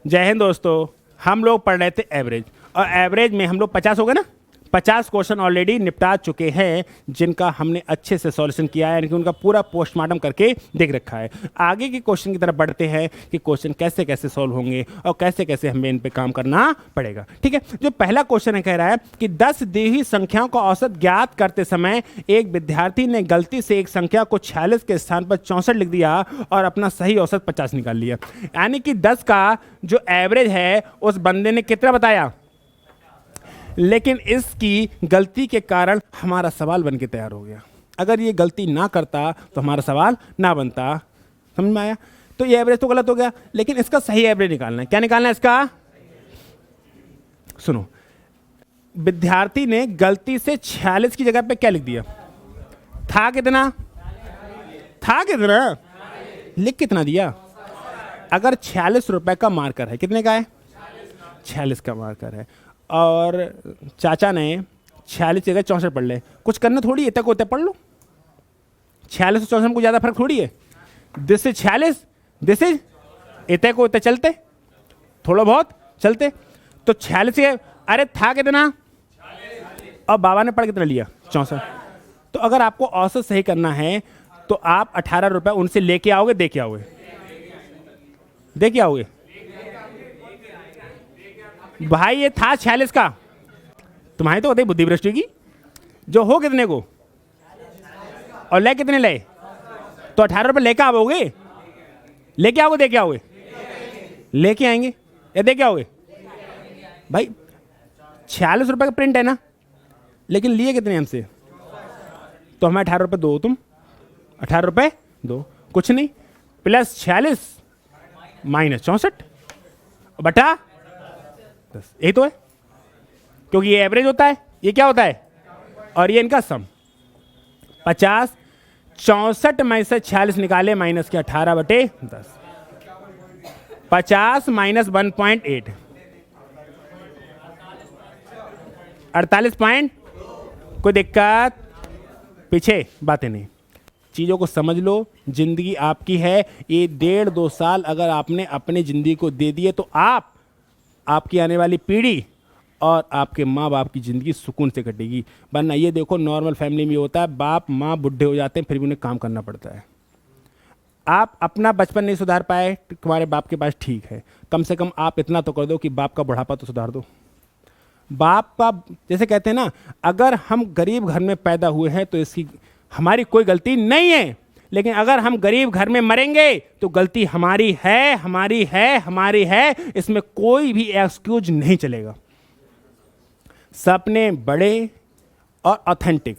जय हिंद दोस्तों। हम लोग पढ़ रहे थे एवरेज, और एवरेज में हम लोग 50 हो गए ना। 50 क्वेश्चन ऑलरेडी निपटा चुके हैं, जिनका हमने अच्छे से सॉल्यूशन किया है, यानी कि उनका पूरा पोस्टमार्टम करके देख रखा है। आगे के क्वेश्चन की तरफ बढ़ते हैं कि क्वेश्चन कैसे कैसे सॉल्व होंगे और कैसे कैसे हमें इन पे काम करना पड़ेगा। ठीक है, जो पहला क्वेश्चन है कह रहा है कि 10 दी हुई संख्याओं का औसत ज्ञात करते समय एक विद्यार्थी ने गलती से एक संख्या को 46 के स्थान पर 64 लिख दिया और अपना सही औसत 50 निकाल लिया। यानी कि 10 का जो एवरेज है उस बंदे ने कितना बताया, लेकिन इसकी गलती के कारण हमारा सवाल बन के तैयार हो गया। अगर ये गलती ना करता तो हमारा सवाल ना बनता। समझ में आया? तो ये एवरेज तो गलत हो गया, लेकिन इसका सही एवरेज निकालना है। क्या निकालना है इसका? सुनो, विद्यार्थी ने गलती से 46 की जगह पे क्या लिख दिया? था कितना? लिख कितना दिया? अगर 46 रुपए का मार्कर है, कितने का है? 46 का मार्कर है, और चाचा ने 46 जगह 64 पढ़ ले। कुछ करना थोड़ी है, तक होते पढ़ लो। 46 और 64 में कोई ज़्यादा फर्क थोड़ी है। दिस इज 46, दिस इज इतने को इतने चलते, थोड़ा बहुत चलते। तो 46 के अरे था कितना, और बाबा ने पढ़ कितना लिया? 64। तो अगर आपको औसत सही करना है तो आप 18 रुपये उनसे लेके आओगे, दे के आओगे? दे के आओगे भाई। ये था 46 का, तुम्हारी तो होती बुद्धि भ्रष्टि की। जो हो कितने को और ले कितने ले, तो 18 रुपये लेके आओगे? लेके आओगे, दे के आओगे? लेके आएंगे या दे के आओगे? भाई 46 रुपये का प्रिंट है ना, लेकिन लिए कितने हमसे? तो हमें 18 रुपये दो, तुम 18 रुपये दो, कुछ नहीं, प्लस 46 माइनस 64 बटा 10। यही तो है, क्योंकि ये एवरेज होता है, ये क्या होता है, और ये इनका सम। 50 64 में से 46 निकाले, माइनस के 18 बटे 10। 50 माइनस 1.8 48 पॉइंट। कोई दिक्कत? पीछे बातें नहीं, चीज़ों को समझ लो। जिंदगी आपकी है, ये 1.5-2 साल अगर आपने अपनी जिंदगी को दे दिए तो आपकी आने वाली पीढ़ी और आपके माँ बाप की ज़िंदगी सुकून से कटेगी। वरना ये देखो, नॉर्मल फैमिली में होता है, बाप माँ बुढ़े हो जाते हैं, फिर भी उन्हें काम करना पड़ता है। आप अपना बचपन नहीं सुधार पाए, तुम्हारे बाप के पास ठीक है, कम से कम आप इतना तो कर दो कि बाप का बुढ़ापा तो सुधार दो। बाप का, जैसे कहते हैं ना, अगर हम गरीब घर में पैदा हुए हैं तो इसकी हमारी कोई गलती नहीं है, लेकिन अगर हम गरीब घर में मरेंगे तो गलती हमारी है, हमारी है। इसमें कोई भी एक्सक्यूज नहीं चलेगा। सपने बड़े और ऑथेंटिक,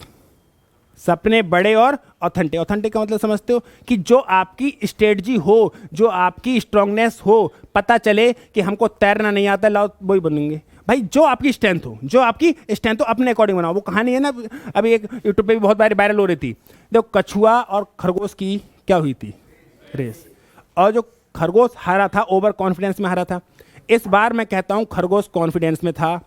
सपने बड़े और ऑथेंटिक। ऑथेंटिक का मतलब समझते हो कि जो आपकी स्ट्रेटजी हो, जो आपकी स्ट्रांगनेस हो, पता चले कि हमको तैरना नहीं आता, लाओ वही बनेंगे। भाई जो आपकी स्ट्रेंथ हो, अपने अकॉर्डिंग बनाओ। वो कहानी है ना, अभी एक यूट्यूब पे भी बहुत बार वायरल हो रही थी। देखो, कछुआ और खरगोश की क्या हुई थी? रेस, और जो खरगोश हारा था, ओवर कॉन्फिडेंस में हारा था। इस बार मैं कहता हूं खरगोश कॉन्फिडेंस में था,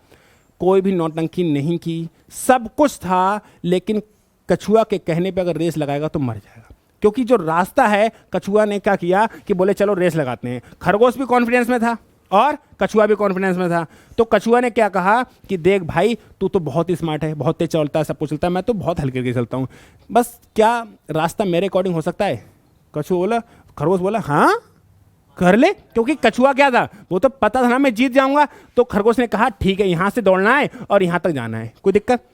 कोई भी नौटंकी नहीं की, सब कुछ था, लेकिन कछुआ के कहने पे अगर रेस लगाएगा तो मर जाएगा। क्योंकि जो रास्ता है, कछुआ ने क्या किया कि बोले चलो रेस लगाते हैं। खरगोश भी कॉन्फिडेंस में था और कछुआ भी कॉन्फिडेंस में था। तो कछुआ ने क्या कहा कि देख भाई, तू तो बहुत ही स्मार्ट है, बहुत तेज चलता है, सब कुछ चलता है, मैं तो बहुत हल्के हल्के चलता हूँ, बस क्या रास्ता मेरे अकॉर्डिंग हो सकता है? खरगोश बोला हाँ कर ले। क्योंकि कछुआ क्या था, वो तो पता था ना मैं जीत जाऊंगा। तो खरगोश ने कहा ठीक है, यहाँ से दौड़ना है और यहाँ तक जाना है, कोई दिक्कत?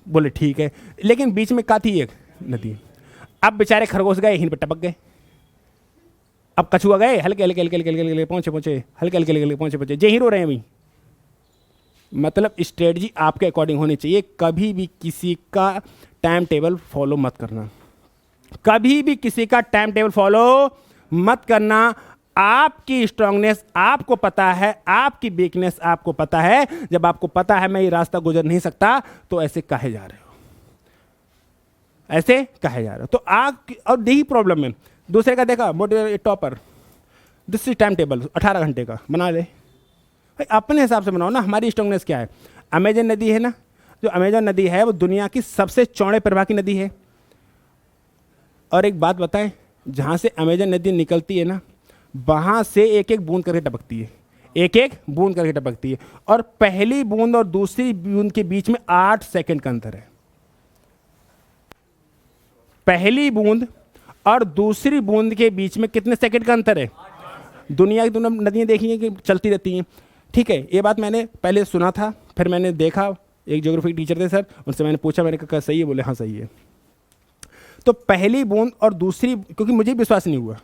बोले ठीक है। लेकिन बीच में क्या थी? एक नदी। अब बेचारे खरगोश गए, यहीं पर टपक गए। अब कछुआ गए, हल्के हल्के हल्के हल्के हल्के पहुंचे, हल्के हल्के हल्के पहुंचे, जे हीरो रहे अभी। मतलब स्ट्रेटजी आपके अकॉर्डिंग होनी चाहिए। कभी भी किसी का टाइम टेबल फॉलो मत करना, कभी भी किसी का टाइम टेबल फॉलो मत करना। आपकी स्ट्रांगनेस आपको पता है, आपकी वीकनेस आपको पता है। जब आपको पता है मैं ये रास्ता गुजर नहीं सकता, तो ऐसे कहे जा रहे हो, ऐसे कहे जा रहे हो। तो और यही प्रॉब्लम है। दूसरे का देखा, मोटे topper, this is time table 18 घंटे का बना ले। भाई अपने हिसाब से बनाओ ना। हमारी स्ट्रांगनेस क्या है? अमेजन नदी है ना, जो अमेजन नदी है वो दुनिया की सबसे चौड़े प्रवाह की नदी है। और एक बात बताएं, जहाँ से अमेजन नदी निकलती है ना, वहाँ से एक एक बूंद करके टपकती है। एक एक बूंद करके टपकती है, और पहली बूंद और दूसरी बूंद के बीच में 8 सेकंड का अंतर है। पहली बूंद और दूसरी बूंद के बीच में कितने सेकंड का अंतर है? दुनिया की दोनों नदियाँ देखी हैं कि चलती रहती हैं, ठीक है। ये बात मैंने पहले सुना था, फिर मैंने देखा, एक ज्योग्राफी टीचर थे सर, उनसे मैंने पूछा, मैंने कहा सही है? बोले हाँ सही है। तो पहली बूंद और दूसरी, क्योंकि मुझे विश्वास नहीं हुआ,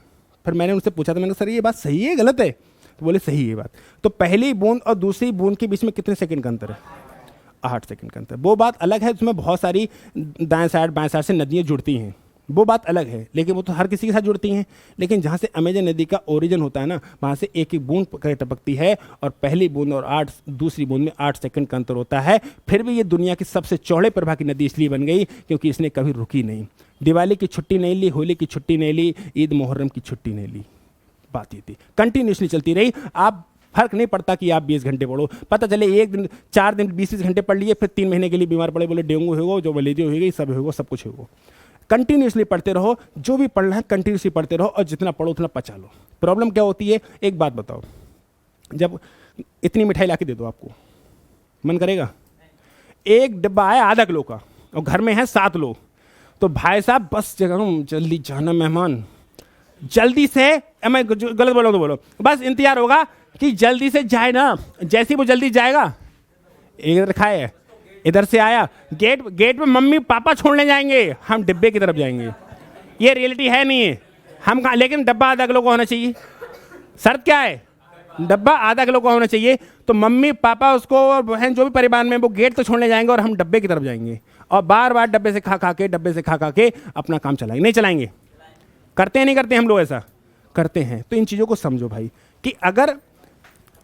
फिर मैंने उनसे पूछा था, मैंने कहा सर ये बात सही है गलत है? तो बोले सही है ये बात। तो पहली बूंद और दूसरी बूंद के बीच में कितने सेकंड का अंतर है? 8 सेकंड का अंतर। वो बात अलग है, उसमें बहुत सारी दाएं साइड बाएं साइड से नदियाँ जुड़ती हैं, वो बात अलग है, लेकिन वो तो हर किसी के साथ जुड़ती हैं। लेकिन जहाँ से अमेजन नदी का ओरिजिन होता है ना, वहाँ से एक एक बूंद कर टपकती है, और पहली बूंद और दूसरी बूंद में 8 सेकंड का अंतर होता है। फिर भी ये दुनिया की सबसे चौड़े प्रवाह की नदी इसलिए बन गई क्योंकि इसने कभी रुकी नहीं। दिवाली की छुट्टी नहीं ली, होली की छुट्टी नहीं ली, ईद मुहर्रम की छुट्टी नहीं ली, बात ये थी, कंटिन्यूसली चलती रही। आप फर्क नहीं पड़ता कि आप 20 घंटे पढ़ो, पता चले एक दिन 4 दिन 20 घंटे पढ़ लिए, फिर 3 महीने के लिए बीमार पड़े, बोले डेंगू होगा, जो मलेरिया हो गई, सब होगा, सब कुछ होगा। कंटिन्यूसली पढ़ते रहो, जो भी पढ़ना है कंटिन्यूसली पढ़ते रहो, और जितना पढ़ो उतना पचा लो। प्रॉब्लम क्या होती है, एक बात बताओ, जब इतनी मिठाई ला के दे दो, आपको मन करेगा? एक डिब्बा है आधा किलो का, और घर में है 7 लोग, तो भाई साहब बस जगह जल्दी जाना मेहमान, जल्दी से, मैं गलत बोला तो बोलो, बस इंतजार होगा कि जल्दी से जाए ना। जैसे ही वो जल्दी जाएगा, इधर खाए, इधर से आया, गेट में मम्मी पापा छोड़ने जाएंगे, हम डिब्बे की तरफ जाएंगे। ये रियलिटी है नहीं है, हम कहाँ, लेकिन डब्बा आधा किलो का होना चाहिए। शर्त क्या है? डब्बा आधा किलो का होना चाहिए। तो मम्मी पापा उसको और बहन जो भी परिवार में, वो गेट तो छोड़ने जाएंगे और हम डब्बे की तरफ जाएंगे, और बार बार डब्बे से खा खा के अपना काम चलाएंगे। नहीं चलाएंगे? करते हैं नहीं करते? हम लोग ऐसा करते हैं। तो इन चीज़ों को समझो भाई, कि अगर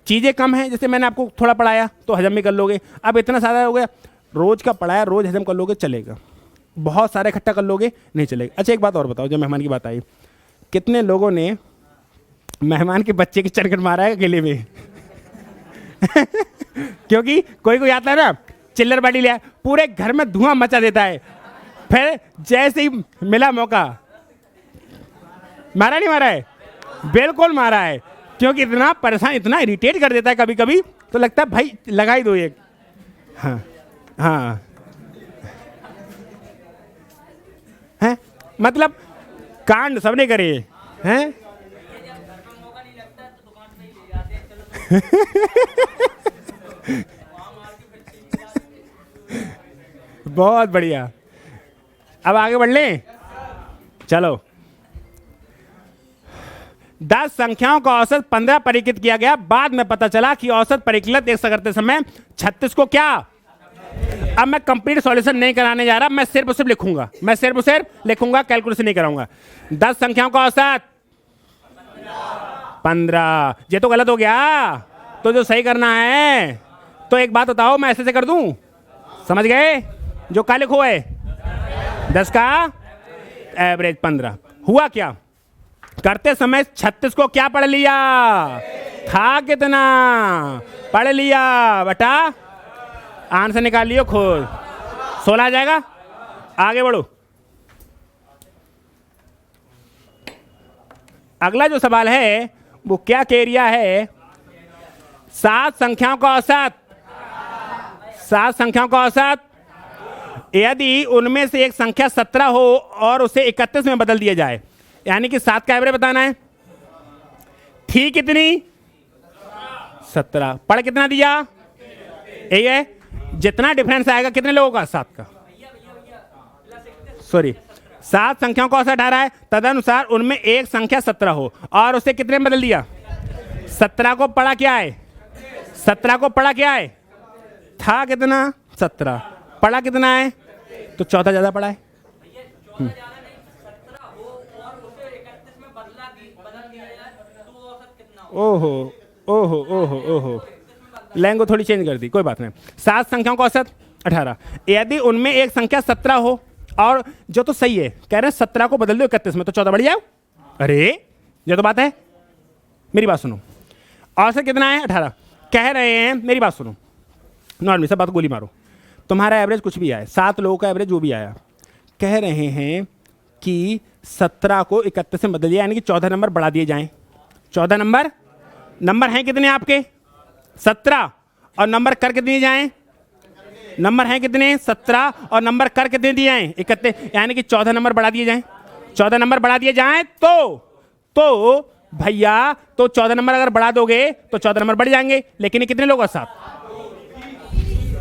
चीज़ें कम हैं, जैसे मैंने आपको थोड़ा पढ़ाया तो हजम भी कर लोगे, अब इतना सारा हो गया, रोज़ का पढ़ाया रोज़ हजम कर लोगे चलेगा, बहुत सारे इकट्ठा कर लोगे नहीं चलेगा। अच्छा एक बात और बताओ, जब मेहमान की बात आई, कितने लोगों ने मेहमान के बच्चे की चरकट मारा है अकेले में? क्योंकि कोई कोई आता है ना, चिल्लर बाटी लिया, पूरे घर में धुआं मचा देता है, फिर जैसे ही मिला मौका, मारा नहीं मारा है? बिल्कुल मारा है, क्योंकि इतना परेशान, इतना इरिटेट कर देता है कभी कभी, तो लगता है भाई लगा ही दो एक। हाँ हाँ, हैं मतलब कांड सबने करे हैं। बहुत बढ़िया, अब आगे बढ़ लें, चलो। 10 संख्याओं का औसत 15 परिकलित किया गया, बाद में पता चला कि औसत परिकलित एक करते समय 36 को क्या। अब मैं कंप्लीट सॉल्यूशन नहीं कराने जा रहा, मैं सिर्फ और सिर्फ लिखूंगा, मैं सिर्फ और सिर्फ लिखूंगा, कैलकुलेशन नहीं कराऊंगा। 10 संख्याओं का औसत 15, ये तो गलत हो गया, तो जो सही करना है, तो एक बात बताओ, मैं ऐसे कर दूं, समझ गए? जो का लिखो है 10 का एवरेज 15, हुआ क्या? करते समय 36 को क्या पढ़ लिया था, कितना पढ़ लिया बेटा, आंसर निकाल लियो खुद, 16 आ जाएगा। आगे बढ़ो, अगला जो सवाल है वो क्या कह रिया है? 7 संख्याओं का औसत, 7 संख्याओं का औसत, यदि उनमें से एक संख्या 17 हो और उसे 31 में बदल दिया जाए, यानी कि 7 का एवरेज बताना है। थी कितनी? 17, पढ़ कितना दिया? यही है, जितना डिफरेंस आएगा कितने लोगों का? 7 का, सॉरी 7 संख्याओं का औसत 18 है, तदनुसार उनमें एक संख्या 17 हो और उसे कितने में बदल दिया? 17 को पढ़ा क्या है? 17 को पढ़ा क्या है? था कितना? 17, पढ़ा कितना है? तो 14 ज्यादा पढ़ा है। ओहो ओहो ओहो ओहो, लैंग्वेज थोड़ी चेंज कर दी, कोई बात नहीं। 7 संख्याओं का औसत 18, यदि उनमें एक संख्या 17 हो, और जो तो सही है, कह रहे हैं 17 को बदल दो 31 में, तो 14 बढ़ जाओ। अरे ये तो बात है, मेरी बात सुनो, औसत कितना है? 18, कह रहे हैं, मेरी बात सुनो, नॉर्मली सब बात गोली मारो, तुम्हारा एवरेज कुछ भी आया, 7 लोगों का एवरेज जो भी आया, कह रहे हैं कि 17 को 31 में बदल दिया, यानी कि 14 नंबर बढ़ा दिए जाएं, 14 नंबर नंबर हैं कितने आपके? 17। और नंबर कर कितने जाएं? नंबर हैं कितने? 17। और नंबर कर कितने दिए जाएं? 31, यानी कि 14 नंबर बढ़ा दिए जाएं। 14 नंबर बढ़ा दिए जाएं तो भैया, तो 14 नंबर अगर बढ़ा दोगे तो 14 नंबर बढ़ जाएंगे, लेकिन ये कितने लोगों का साथ?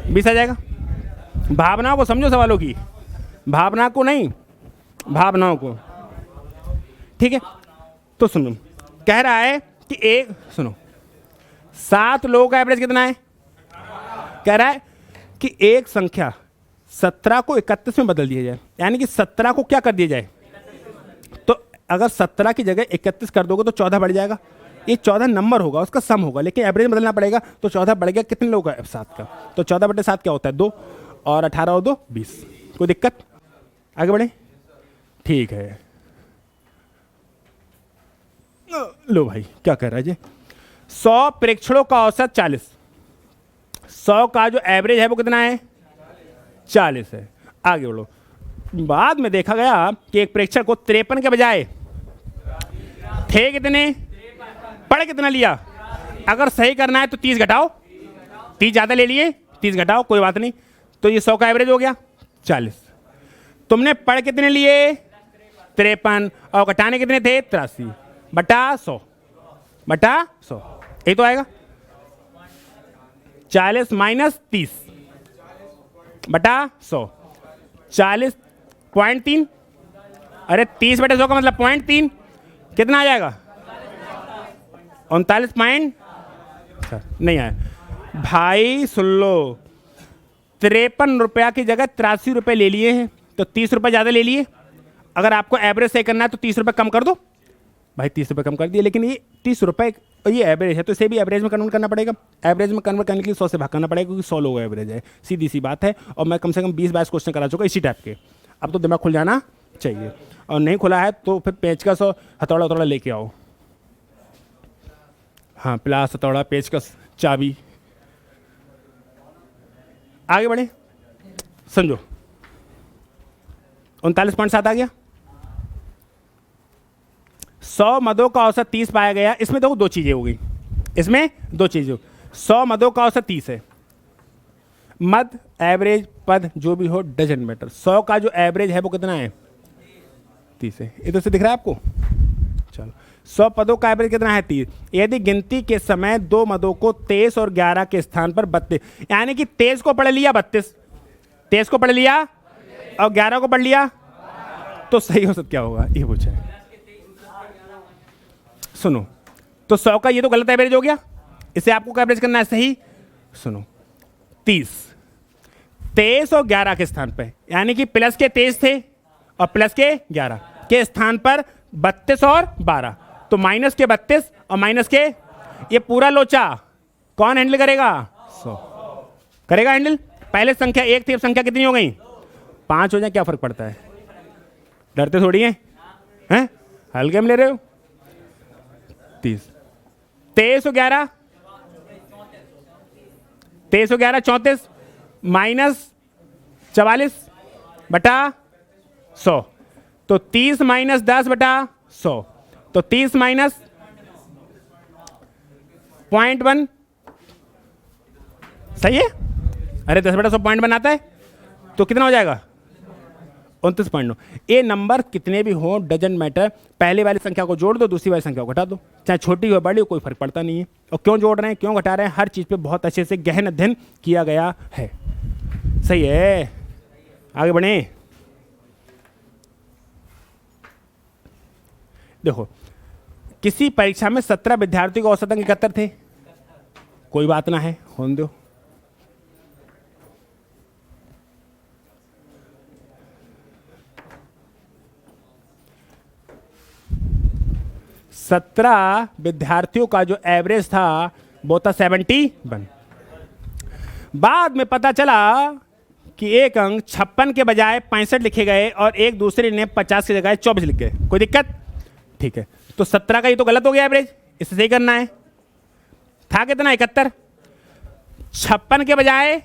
20 आ जाएगा। भावनाओं को समझो, सवालों की भावना को नहीं, भावनाओं को। ठीक है, तो सुनो, कह रहा है कि एक, सुनो, 7 लोगों का एवरेज कितना है? कह रहा है कि एक संख्या 17 को 31 में बदल दिया जाए, यानी कि 17 को क्या कर दिया जाए? तो अगर 17 की जगह 31 कर दोगे तो 14 बढ़ जाएगा। ये 14 नंबर होगा, उसका सम होगा, लेकिन एवरेज बदलना पड़ेगा। तो 14 बढ़ गया, कितने लोगों का? 7 का। तो 14/7 क्या होता है? 2, और 18 और 2 20। कोई दिक्कत? आगे बढ़े। ठीक है, लो भाई, क्या कह रहा है जी? 100 प्रेक्षणों का औसत 40। 100 का जो एवरेज है वो कितना है? 40 है। आगे बढ़ो। बाद में देखा गया कि एक प्रेक्षक को 53 के बजाय थे कितने? पढ़ कितना लिया? अगर सही करना है तो 30 घटाओ, 30 ज्यादा ले लिए, 30 घटाओ, कोई बात नहीं। तो ये 100 का एवरेज हो गया 40। तुमने पढ़ कितने लिए? 53, और घटाने कितने थे? 83 बटा 100 बटा 100, यही तो आएगा। 40 माइनस 30 बटा 100, 40.3। अरे 30/100 का मतलब 0.3, कितना आ जाएगा? 39 पॉइंट, नहीं आया भाई। सुन लो, 53 रुपया की जगह 83 रुपये ले लिए हैं, तो 30 रुपये ज़्यादा ले लिए। अगर आपको एवरेज सही करना है तो 30 रुपये कम कर दो भाई, 30 रुपये कम कर दिए। लेकिन ये 30 रुपये ये एवरेज है, तो इसे भी एवरेज में कन्वर्ट करना पड़ेगा। एवरेज में कन्वर्ट करने के लिए 100 से भाग करना पड़ेगा, क्योंकि 100 लोग एवरेज है, सीधी सी बात है। और मैं कम से कम 20-22 क्वेश्चन करा चुका इसी टाइप के। अब तो दिमाग खुल जाना चाहिए, और नहीं खुला है तो फिर पेचकस और हथौड़ा लेके आओ। हाँ, प्लास, हथौड़ा, पेचकस, चाबी। आगे बढ़े, समझो। 39.7 आ गया। 100 मदों का औसत 30 पाया गया। इसमें देखो 2 चीजें हो गई, इसमें 2 चीजें। 100 मदों का औसत 30 है। मद, एवरेज, पद जो भी हो डजंट मैटर। 100 का जो एवरेज है वो कितना है? 30 है। इधर से दिख रहा है आपको? चलो, 100 पदों का एवरेज कितना है? 30। यदि गिनती के समय 2 मदों को 23 और 11 के स्थान पर 32, यानी कि 23 को पढ़ लिया 32, 23 को पढ़ लिया और 11 को पढ़ लिया, तो सही औसत क्या होगा ये पूछा है। सुनो, तो 100 का ये तो गलत एवरेज हो गया, इसे आपको क्या एवरेज करना है? सही। सुनो, 23 और 11 के स्थान पे, यानी कि प्लस के 23 थे और प्लस के 11 के स्थान पर 32 और 12, तो माइनस के 32 और माइनस के, ये पूरा लोचा कौन हैंडल करेगा? 100 करेगा हैंडल। पहले संख्या 1 थी, अब संख्या कितनी हो गई? 5 हो जाए, क्या फर्क पड़ता है? डरते थोड़ी हैं? हल्के में ले रहे हो। 23 और 11, 23 और 11 34 माइनस 44 बटा 100, तो 30 माइनस 10 बटा 100, तो 30 माइनस 0.1, सही है? अरे 10/100 पॉइंट बनाता है, तो कितना हो जाएगा? 29.9। ये नंबर कितने भी हो डजंट मैटर, पहले वाली संख्या को जोड़ दो, दूसरी वाली संख्या को घटा दो, चाहे छोटी हो बड़ी हो, कोई फर्क पड़ता नहीं है। और क्यों जोड़ रहे हैं, क्यों घटा रहे हैं, हर चीज़ पे बहुत अच्छे से गहन अध्ययन किया गया है। सही है, आगे बढ़े। देखो, किसी परीक्षा में 17 विद्यार्थियों के औसतन 71 थे, कोई बात ना है, होने दो। सत्रह विद्यार्थियों का जो एवरेज था वो था 71। बाद में पता चला कि एक अंक 56 के बजाय 65 लिखे गए और एक दूसरे ने 50 की जगह 24 लिख गए। कोई दिक्कत? ठीक है, तो 17 का ये तो गलत हो गया एवरेज, इसे सही करना है। था कितना? 71, 56 के बजाय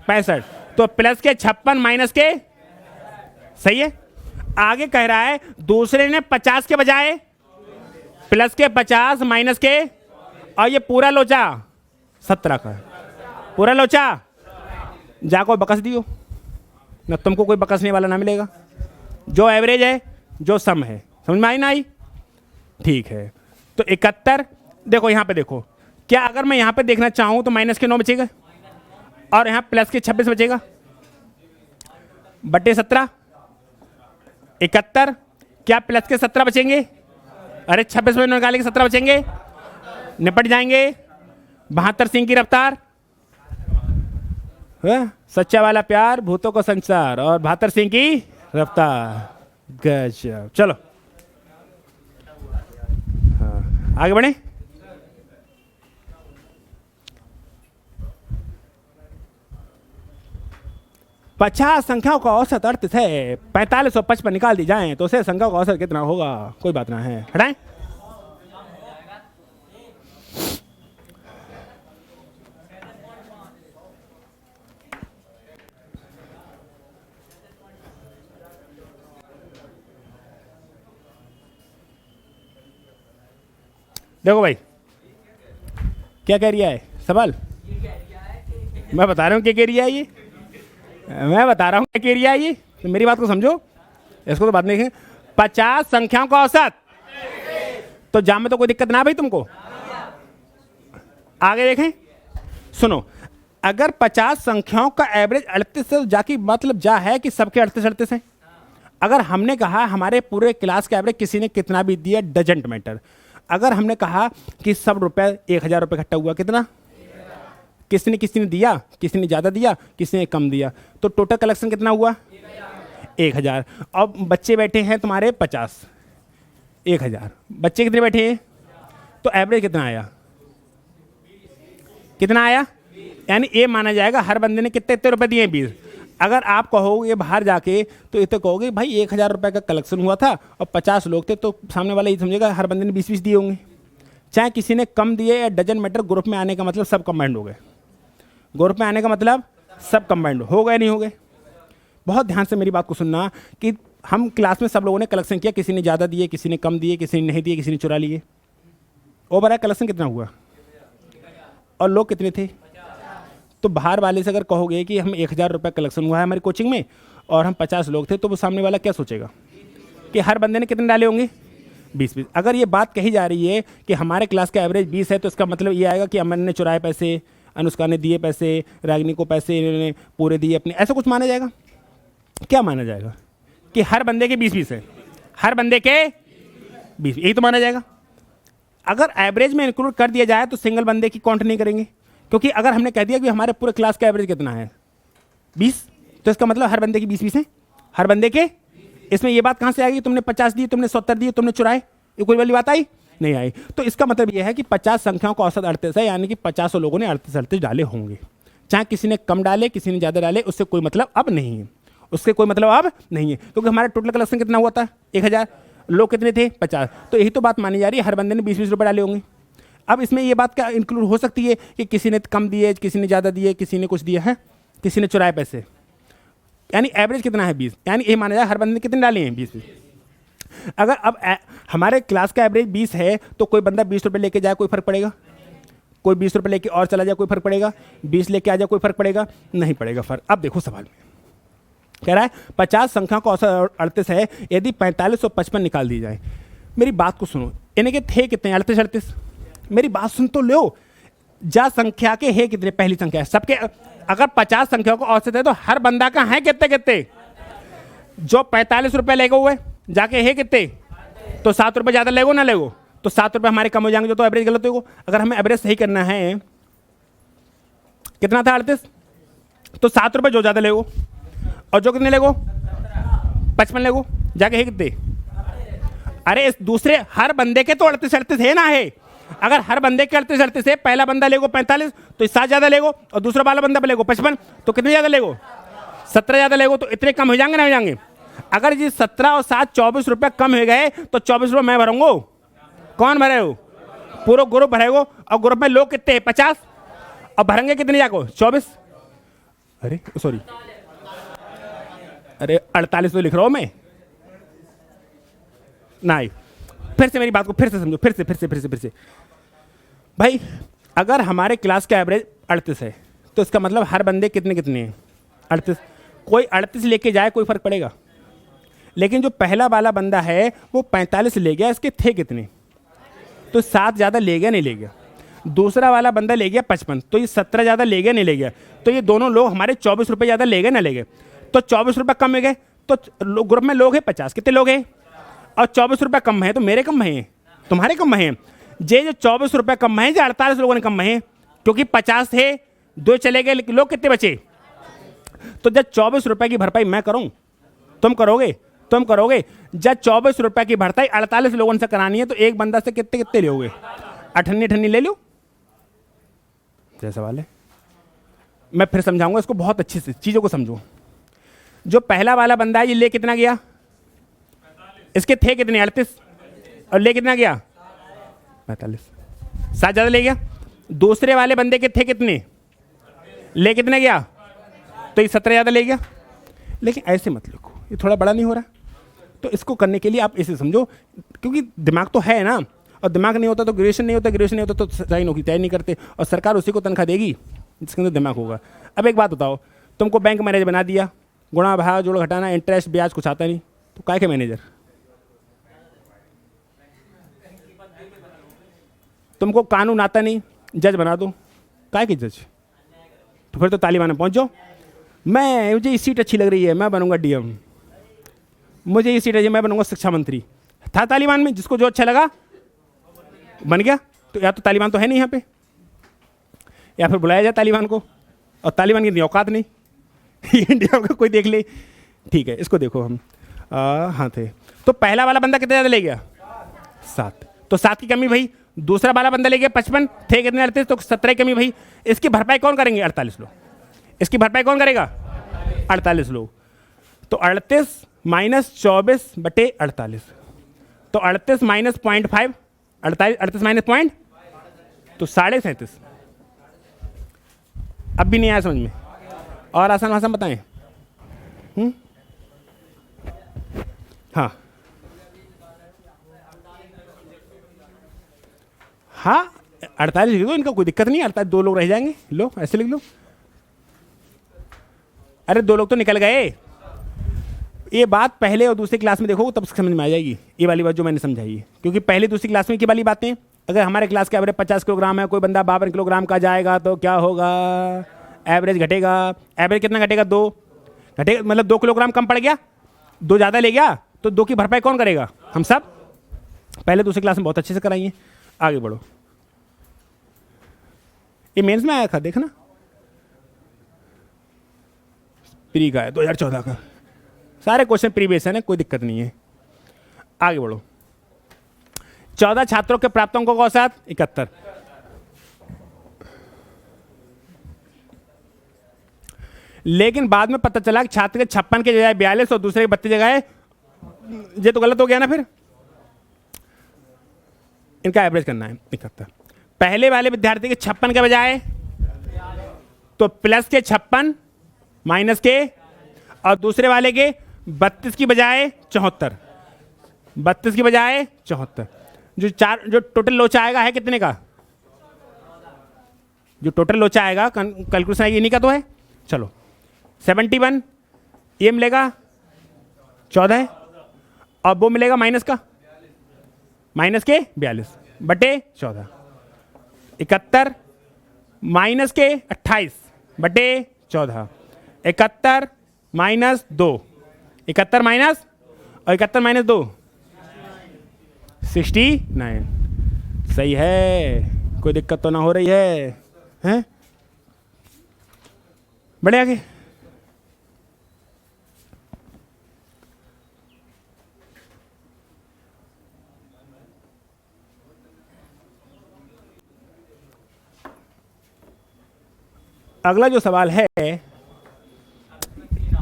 65, तो प्लस के 56 माइनस के, सही है। आगे कह रहा है दूसरे ने 50 के बजाय प्लस के 50 माइनस के, और ये पूरा लोचा 17 का है, पूरा लोचा। जाको बकस दियो ना, तुमको कोई बकसने वाला ना मिलेगा। जो एवरेज है, जो सम है, समझ में आई ना आई? ठीक है, तो 71। देखो यहाँ पे देखो, क्या अगर मैं यहाँ पे देखना चाहूँ तो माइनस के 9 बचेगा और यहाँ प्लस के 26 बचेगा बटे 17। 71, क्या प्लस के 17 बचेंगे? अरे 26 में निकाले के 17 बचेंगे, निपट जाएंगे। 72 सिंह की रफ्तार, सच्चा वाला प्यार, भूतों को संसार, और 72 सिंह की रफ्तार। गजब। चलो हाँ, आगे बढ़े। पचास संख्याओं का औसत अर्थ है 4555 निकाल दी जाए तो उसे संख्याओं का औसत कितना होगा? कोई बात ना है, हटाएं। देखो भाई, क्या कह रहा है सवाल? मैं बता रहा हूँ क्या कह रहा है ये, मैं बता रहा हूँ क्या कह रहा है ये, तो मेरी बात को समझो, इसको तो बात नहीं है। 50 संख्याओं का औसत, तो जाम में तो कोई दिक्कत ना भाई तुमको। आगे देखें, सुनो, अगर 50 संख्याओं का एवरेज 38 है, जाकी मतलब जा है कि सबके 38 हैं। अगर हमने कहा हमारे पूरे क्लास का एवरेज किसी ने कितना भी दिया, डजंट मैटर। अगर हमने कहा कि सब रुपए 1000 रुपये इकट्ठा हुआ, कितना किसी ने दिया, किसी ने ज़्यादा दिया, किसी ने कम दिया, तो टोटल कलेक्शन कितना हुआ? 1000। अब बच्चे बैठे हैं तुम्हारे 50, 1000 बच्चे कितने बैठे हैं, तो एवरेज कितना आया? कितना आया? यानी ये माना जाएगा हर बंदे ने कितने इतने रुपए दिए? 20। अगर आप कहोगे बाहर जाके तो इतने कहोगे भाई 1000 रुपये का कलेक्शन हुआ था और 50 लोग थे, तो सामने वाला ये समझेगा हर बंदे ने 20-20 दिए होंगे। चाहे किसी ने कम दिए या डजन मैटर, ग्रुप में आने का मतलब सब कंबाइंड हो गए। ग्रुप में आने का मतलब सब कंबाइंड हो गए, नहीं हो गए? बहुत ध्यान से मेरी बात को सुनना कि हम क्लास में सब लोगों ने कलेक्शन किया, किसी ने ज़्यादा दिए, किसी ने कम दिए, किसी ने नहीं दिए, किसी ने चुरा लिए। ओवरऑल कलेक्शन कितना हुआ और लोग कितने थे? तो बाहर वाले से अगर कहोगे कि हम 1000 रुपये कलेक्शन हुआ है हमारी कोचिंग में और हम 50 लोग थे, तो वो सामने वाला क्या सोचेगा कि हर बंदे ने कितने डाले होंगे? 20-20। अगर ये बात कही जा रही है कि हमारे क्लास का एवरेज 20 है, तो इसका मतलब ये आएगा कि अमन ने चुराए पैसे, अनुष्का ने दिए पैसे, रागिनी को पैसे इन्होंने पूरे दिए अपने, ऐसा कुछ माना जाएगा? क्या माना जाएगा कि हर बंदे के 20-20 है, हर बंदे के 20, यही तो माना जाएगा। अगर एवरेज में इंक्लूड कर दिया जाए तो सिंगल बंदे की काउंट नहीं करेंगे, क्योंकि अगर हमने कह दिया कि हमारे पूरे क्लास का एवरेज कितना है 20, तो इसका मतलब हर बंदे की 20-20 है, हर बंदे के। इसमें ये बात कहाँ से आएगी? तुमने 50 दिए, तुमने 70 दिए, तुमने चुराए, ये कोई वाली बात आई? नहीं आई। तो इसका मतलब यह है कि 50 संख्याओं का औसत 38 है, यानी कि 50 लोगों ने 38 डाले होंगे। चाहे किसी ने कम डाले, किसी ने ज़्यादा डाले, उससे कोई मतलब अब नहीं है, उससे कोई मतलब अब नहीं है, क्योंकि हमारा टोटल कलेक्शन कितना हुआ था? 1000, लोग कितने थे? 50। तो यही तो बात मानी जा रही है, हर बंदे ने 20-20 रुपये डाले होंगे। अब इसमें ये बात क्या इंक्लूड हो सकती है कि किसी ने कम दिए, किसी ने ज़्यादा दिए, किसी ने कुछ दिया है, किसी ने चुराए पैसे, यानी एवरेज कितना है? 20। यानी ये माना जाए हर बंदे ने कितने डाले हैं? 20-20। अगर अब हमारे क्लास का एवरेज 20 है, तो कोई बंदा 20 रुपये लेके जाए, कोई फर्क पड़ेगा? कोई 20 रुपये लेके और चला जाए, कोई फर्क पड़ेगा? 20 लेके आ जाए, कोई फर्क पड़ेगा? नहीं पड़ेगा फर्क। अब देखो सवाल में कह रहा है 50 संख्या का औसत 38 है, यदि 4555 निकाल दी जाए। मेरी बात को सुनो, इन्हें के थे कितने? 38। मेरी बात सुन तो लो, जा संख्या के है कितने? पहली संख्या है सबके। अगर 50 संख्याओं का औसत है तो हर बंदा का है कितने कितने? जो 45 रुपये लेगो हुए जाके है कितने? तो 7 रुपये ज़्यादा लेगो ना लेगो? तो 7 रुपये हमारे कम हो जाएंगे, जो तो एवरेज गलत होगा। अगर हमें एवरेज सही करना है, कितना था? 38। तो 7 रुपये जो ज़्यादा लेगो, और जो कितने लेगो? 55 लेगो, जाके है कितने? अरे इस दूसरे हर बंदे के तो 38 है ना है। अगर हर बंदे के 38 है, पहला बंदा लेगो 45, तो 7 ज़्यादा लेगो, और दूसरा वाला बंदा लेगो 55, तो कितने ज़्यादा लेगो? 17 ज़्यादा लेगो। तो इतने कम हो जाएंगे ना हो जाएंगे? अगर जी 17 और 7 24 रुपये कम हो गए, तो 24 रुपये मैं भरूंगा। कौन भरे हो? पूरा ग्रुप भरेगो। और ग्रुप में लोग कितने हैं? 50। और भरेंगे कितने जाको? 24। अरे सॉरी, अरे 48 तो लिख रहा हूँ मैं। नहीं, फिर से मेरी बात को फिर से समझो, फिर से भाई अगर हमारे क्लास का एवरेज 38 है तो इसका मतलब हर बंदे कितने कितने हैं? 38। कोई 38 लेके जाए कोई फर्क पड़ेगा, लेकिन जो पहला वाला बंदा है वो 45 ले गया, इसके थे कितने? तो 7 ज़्यादा ले गया नहीं ले गया। दूसरा वाला बंदा ले गया 55, तो ये 17 ज़्यादा ले गया नहीं ले गया। तो ये दोनों लोग हमारे 24 रुपये ज़्यादा ले गए ना ले गए, तो 24 रुपये कम हो गए। तो ग्रुप में लोग हैं 50, कितने लोग हैं? और 24 रुपये कम है तो मेरे कम हैं, तुम्हारे कम हैं। जे जो 24 रुपये कम है, जो 48 लोगों ने कम है, क्योंकि 50 थे, 2 चले गए, लोग कितने बचे? तो जब 24 रुपये की भरपाई मैं करूं, तुम करोगे? तुम करोगे। जब 24 रुपये की भरपाई 48 लोगों से करानी है तो एक बंदा से कितने कितने लोगे? अठन्नी अठन्नी ले लो। जैसा सवाल है, मैं फिर समझाऊंगा इसको, बहुत अच्छे से चीज़ों को समझो। जो पहला वाला बंदा है ये ले कितना गया? इसके थे कितने? 38, और ले कितना गया? 45, 7 ज़्यादा ले गया। दूसरे वाले बंदे के थे कितने? ले कितने गया? तो ये 17 ज़्यादा ले गया। लेकिन ऐसे मत लिखो, ये थोड़ा बड़ा नहीं हो रहा? तो इसको करने के लिए आप ऐसे समझो, क्योंकि दिमाग तो है ना, और दिमाग नहीं होता तो ग्रेजुएशन नहीं होता, ग्रेजुएशन नहीं होता तो सरकारी नौकरी तय नहीं करते, और सरकार उसी को तनख्वाह देगी जिसके अंदर दिमाग होगा। अब एक बात बताओ, तुमको बैंक मैनेजर बना दिया, गुणा भाग जोड़ घटाना इंटरेस्ट ब्याज कुछ आता नहीं, तो काय के मैनेजर? तुमको कानून आता नहीं, जज बना दो, काय के जज? तो फिर तो तालिबान में पहुंच जाओ, मुझे ये सीट अच्छी लग रही है, मैं बनूंगा डीएम, मुझे ये सीट है, मैं बनूंगा शिक्षा मंत्री। था तालिबान में, जिसको जो अच्छा लगा बन गया। तो या तो तालिबान तो है नहीं यहाँ पे, या फिर बुलाया जाए तालिबान को, और तालिबान की इतनी औकात नहीं इंडिया का कोई देख ले। ठीक है, इसको देखो हम हाँ थे। तो पहला वाला बंदा कितने ज़्यादा ले गया? 7, तो 7 की कमी भाई। दूसरा वाला बंदा ले गया 55, थे कितने? 38, तो 17 की कमी भाई। इसकी भरपाई कौन करेंगे? 48 लोग। इसकी भरपाई कौन करेगा? 48 लोग। तो 38 माइनस 24/48, तो 38 माइनस 0.5, 38 माइनस पॉइंट, तो 37.5। अब भी नहीं आया समझ में? और आसान भाषा में बताएं। हाँ हाँ, 48 लिख दो, इनका कोई दिक्कत नहीं है। 48 2 लोग रह जाएंगे, लो ऐसे लिख लो। अरे 2 लोग तो निकल गए। ये बात पहले और दूसरी क्लास में देखो तब समझ में आ जाएगी, ये वाली बात जो मैंने समझाई है। क्योंकि पहले दूसरी क्लास में की वाली बातें, अगर हमारे क्लास के एवरेज 50 किलोग्राम है, कोई बंदा 52 किलोग्राम का जाएगा तो क्या होगा? एवरेज घटेगा। एवरेज कितना घटेगा? 2 घटेगा, मतलब 2 किलोग्राम कम पड़ गया, 2 ज़्यादा ले गया, तो 2 की भरपाई कौन करेगा? हम सब। पहले दूसरी क्लास में बहुत अच्छे से कराइए। आगे बढ़ो, ये मेंस में आया था, देखना प्री का है 2014 का, सारे क्वेश्चन प्रीवियस है ना, कोई दिक्कत नहीं है। आगे बढ़ो। 14 छात्रों के प्राप्तांकों का औसत 71। लेकिन बाद में पता चला कि छात्र के 56 के जगह 42 और दूसरे के 32 जगह, ये तो गलत हो गया ना। फिर इनका एवरेज करना है 71। पहले वाले विद्यार्थी के 56 के बजाय तो प्लस के 56 माइनस के, और दूसरे वाले के 32 की बजाय 74, 32 की बजाय 74। जो टोटल लोचा आएगा है कितने का? जो टोटल लोचा आएगा कैलकुलेशन आएगी इन्हीं का तो है। चलो 71, ये मिलेगा 14, और वो मिलेगा माइनस का, माइनस के 42/14। 71 माइनस के 28/14। 71 माइनस 2, 71 माइनस, और 71 माइनस 2 69। सही है, कोई दिक्कत तो ना हो रही है, हैं? बढ़े आगे। अगला जो सवाल है,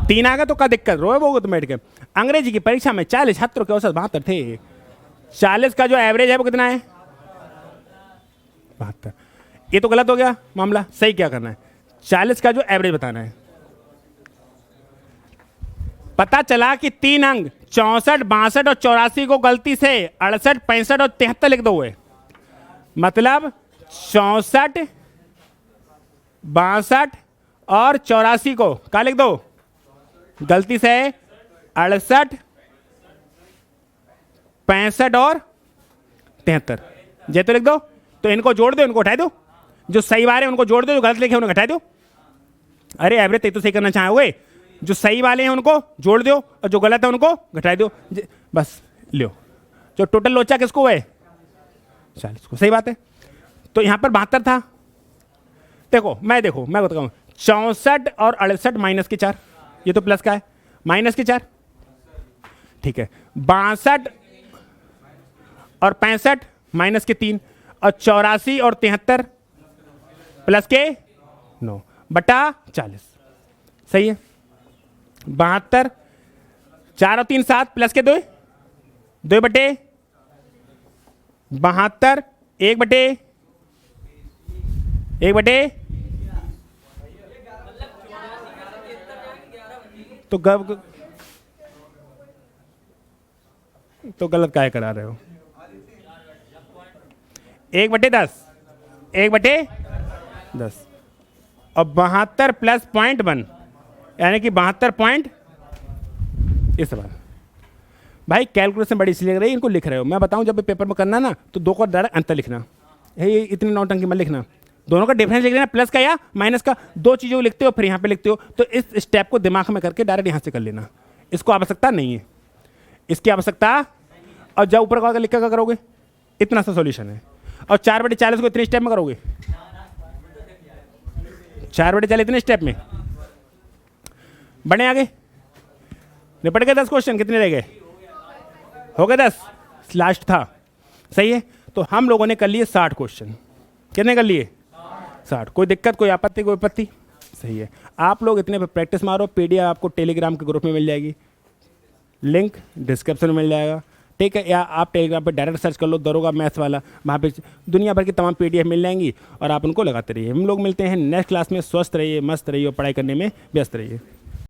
3 आ गया तो क्या दिक्कत, रोए वो तो बैठ के। अंग्रेजी की परीक्षा में 40 छात्रों के औसत 72 थे। 40 का जो एवरेज है वो कितना है? 72। ये तो गलत हो गया मामला, सही क्या करना है? 40 का जो एवरेज बताना है। पता चला कि 3 अंक 64, 62 और 84 को गलती से 68, 65 और 73 लिख दो हुए। मतलब 64, 62 और 84 को क्या लिख दो? गलती से 68, 65 और 73 ये तो लिख दो। तो इनको जोड़ दो, इनको हटा दो। जो सही वाले हैं उनको जोड़ दो, जो गलत लिखे उनको हटा दो। अरे एवरेज ते तो सही करना चाहे हुए, जो सही वाले हैं उनको जोड़ दो और जो गलत है उनको घटा दो। बस लो, जो टोटल लोचा किसको है? 40 को। सही बात है। तो यहां पर 72 था। देखो मैं बताऊं, 64 और 68 माइनस के 4, ये तो प्लस का है, माइनस के 4, ठीक है। 62 और 65 माइनस के 3 और 84 और 73 प्लस के 9 बटा 40। सही है। 72, 4 और 3 7 प्लस के 2, 2 बटे 72, 1 बटे 1 बटे तो गलत काय करा रहे हो? 1 बटे 10, 1 बटे 10 और 72 प्लस 0.1 यानी कि 72 पॉइंट। इस बार भाई कैलकुलेशन बड़ी इसलिए लग रही है, इनको लिख रहे हो। मैं बताऊं जब पेपर में करना ना तो दो का डायरेक्ट अंतर लिखना है, ये इतनी नौटंकी मत लिखना। दोनों का डिफरेंस लिख लेना, प्लस का या माइनस का, दो चीज़ों को लिखते हो फिर यहाँ पे लिखते हो। तो इस स्टेप को दिमाग में करके डायरेक्ट यहाँ से कर लेना, इसको आवश्यकता नहीं है, इसकी आवश्यकता। और जब ऊपर का लिख कर करोगे इतना सा सॉल्यूशन है। और 4 बटे 40 को इतने स्टेप में करोगे, 4 बटे 40 इतने स्टेप में बढ़े आगे। निपट गए 10 क्वेश्चन, कितने रह गए? हो गए 10, लास्ट था। सही है। तो हम लोगों ने कर लिए 60 क्वेश्चन। कितने कर लिए? 60। कोई दिक्कत, कोई आपत्ति, कोई आपत्ति? सही है। आप लोग इतने पे प्रैक्टिस मारो। पीडीएफ आपको टेलीग्राम के ग्रुप में मिल जाएगी, लिंक डिस्क्रिप्शन में मिल जाएगा, ठीक है। या आप टेलीग्राम पे डायरेक्ट सर्च कर लो दरोगा मैथ्स वाला, वहाँ पे दुनिया भर की तमाम पीडीएफ मिल जाएंगी और आप उनको लगाते रहिए। हम लोग मिलते हैं नेक्स्ट क्लास में। स्वस्थ रहिए, मस्त रहिए और पढ़ाई करने में व्यस्त रहिए।